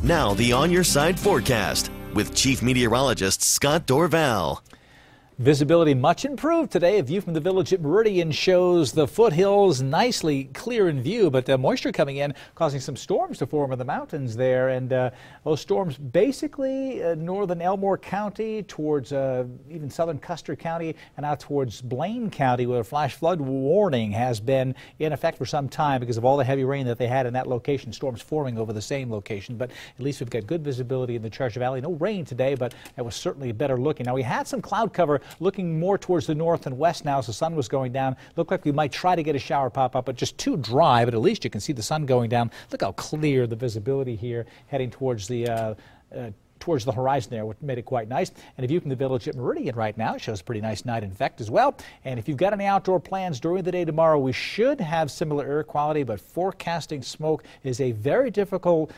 Now the On Your Side forecast with Chief Meteorologist Scott Dorval. Visibility much improved today. A view from the village at Meridian shows the foothills nicely clear in view, but moisture coming in causing some storms to form in the mountains there. And those storms basically northern Elmore County towards even southern Custer County and out towards Blaine County, where a flash flood warning has been in effect for some time because of all the heavy rain that they had in that location. Storms forming over the same location, but at least we've got good visibility in the Treasure Valley. No rain today, but it was certainly better looking. Now we had some cloud cover looking more towards the north and west now as the sun was going down. Looked like we might try to get a shower pop up, but just too dry. But at least you can see the sun going down. Look how clear the visibility here heading towards the horizon there, which made it quite nice. And a view from the village at Meridian right now shows a pretty nice night in effect as well. And if you've got any outdoor plans during the day tomorrow, we should have similar air quality, but forecasting smoke is a very difficult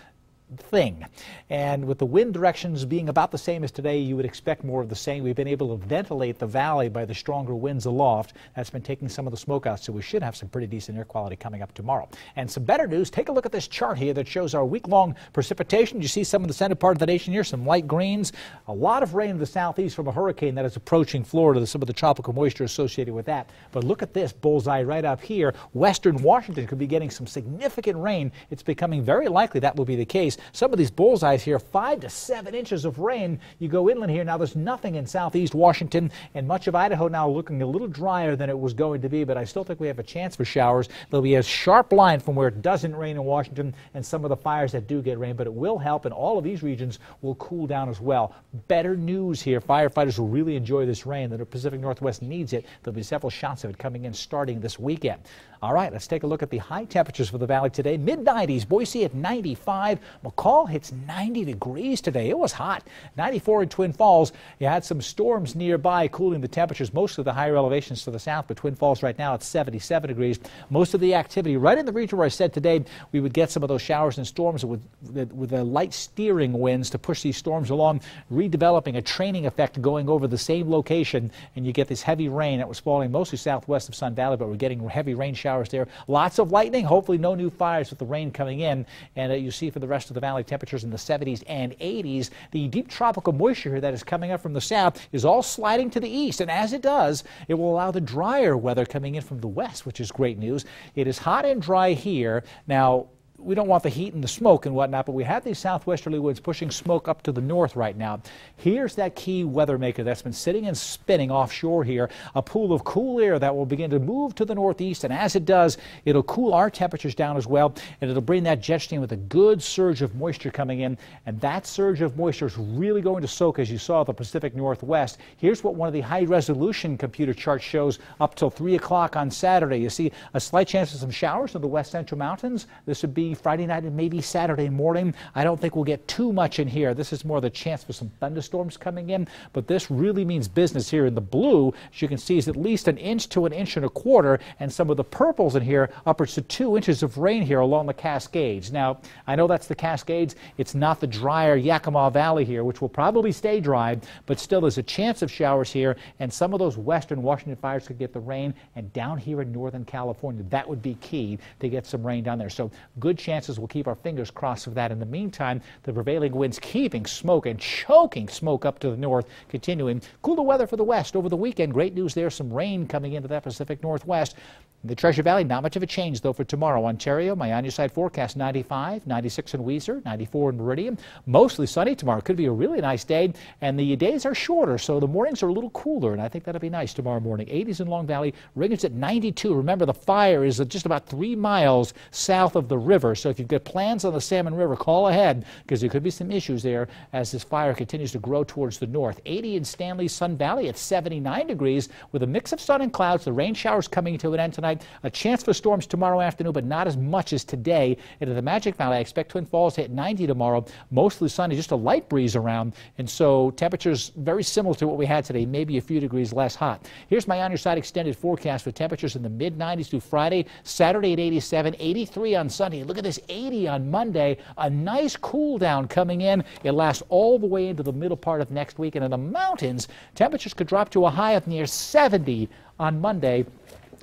thing. And with the wind directions being about the same as today, you would expect more of the same. We've been able to ventilate the valley by the stronger winds aloft. That's been taking some of the smoke out, so we should have some pretty decent air quality coming up tomorrow. And some better news, take a look at this chart here that shows our week-long precipitation. You see some of the center part of the nation here, some light greens. A lot of rain in the southeast from a hurricane that is approaching Florida, some of the tropical moisture associated with that. But look at this bullseye right up here. Western Washington could be getting some significant rain. It's becoming very likely that will be the case. Some of these bullseyes here, 5 to 7 inches of rain. You go inland here, now there's nothing in southeast Washington, and much of Idaho now looking a little drier than it was going to be, but I still think we have a chance for showers. There'll be a sharp line from where it doesn't rain in Washington and some of the fires that do get rain, but it will help, and all of these regions will cool down as well. Better news here. Firefighters will really enjoy this rain. The Pacific Northwest needs it. There'll be several shots of it coming in starting this weekend. All right, let's take a look at the high temperatures for the valley today. Mid-90s, Boise at 95. McCall hits 90 degrees today. It was hot. 94 in Twin Falls. You had some storms nearby cooling the temperatures, most of the higher elevations to the south, but Twin Falls right now at 77 degrees. Most of the activity right in the region where I said today we would get some of those showers and storms with the light steering winds to push these storms along, redeveloping a training effect going over the same location, and you get this heavy rain that was falling mostly southwest of Sun Valley, but we're getting heavy rain showers there. Lots of lightning, hopefully no new fires with the rain coming in, and you see for the rest of the valley temperatures in the 70s and 80s. The deep tropical moisture here that is coming up from the south is all sliding to the east, and as it does, it will allow the drier weather coming in from the west, which is great news. It is hot and dry here. Now, we don't want the heat and the smoke and whatnot, but we have these southwesterly winds pushing smoke up to the north right now. Here's that key weather maker that's been sitting and spinning offshore here, a pool of cool air that will begin to move to the northeast, and as it does, it'll cool our temperatures down as well, and it'll bring that jet stream with a good surge of moisture coming in, and that surge of moisture is really going to soak, as you saw, the Pacific Northwest. Here's what one of the high-resolution computer charts shows up till 3 o'clock on Saturday. You see a slight chance of some showers in the west central mountains. This would be Friday night and maybe Saturday morning. I don't think we'll get too much in here. This is more the chance for some thunderstorms coming in, but this really means business here in the blue. As you can see, is at least 1 inch to 1.25 inches, and some of the purples in here, upwards to 2 inches of rain here along the Cascades. Now, I know that's the Cascades. It's not the drier Yakima Valley here, which will probably stay dry, but still there's a chance of showers here, and some of those western Washington fires could get the rain, and down here in northern California, that would be key to get some rain down there. So good chances. We'll keep our fingers crossed for that. In the meantime, the prevailing winds keeping smoke and choking smoke up to the north, continuing. Cooler weather for the west over the weekend. Great news there. Some rain coming into that Pacific Northwest. In the Treasure Valley, not much of a change, though, for tomorrow. Ontario, my on your side forecast, 95, 96 in Weiser, 94 in Meridian. Mostly sunny tomorrow. Could be a really nice day, and the days are shorter, so the mornings are a little cooler, and I think that'll be nice tomorrow morning. 80s in Long Valley. Reagan's at 92. Remember, the fire is just about 3 miles south of the river, so if you've got plans on the Salmon River, call ahead, because there could be some issues there as this fire continues to grow towards the north. 80 in Stanley, Sun Valley at 79 degrees with a mix of sun and clouds. The rain showers coming to an end tonight. A chance for storms tomorrow afternoon, but not as much as today. And in the Magic Valley, I expect Twin Falls to hit 90 tomorrow. Mostly sunny, just a light breeze around, and so temperatures very similar to what we had today, maybe a few degrees less hot. Here's my on your side extended forecast with temperatures in the mid-90s through Friday. Saturday at 87, 83 on Sunday. Look at this, 80 on Monday. A nice cool down coming in. It lasts all the way into the middle part of next week, and in the mountains, temperatures could drop to a high of near 70 on Monday.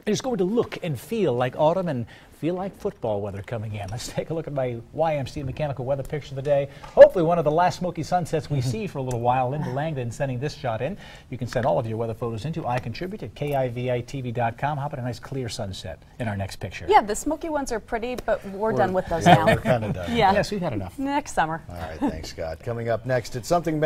It's going to look and feel like autumn, and feel like football weather coming in. Let's take a look at my YMC mechanical weather picture of the day. Hopefully one of the last smoky sunsets we see for a little while. Linda Langdon sending this shot in. You can send all of your weather photos into iContribute at KIVI-TV.com. How about a nice clear sunset in our next picture? Yeah, the smoky ones are pretty, but we're done with those now. We're kind of done. Yeah. Yes, we've had enough. Next summer. All right, thanks, Scott. Coming up next, it's something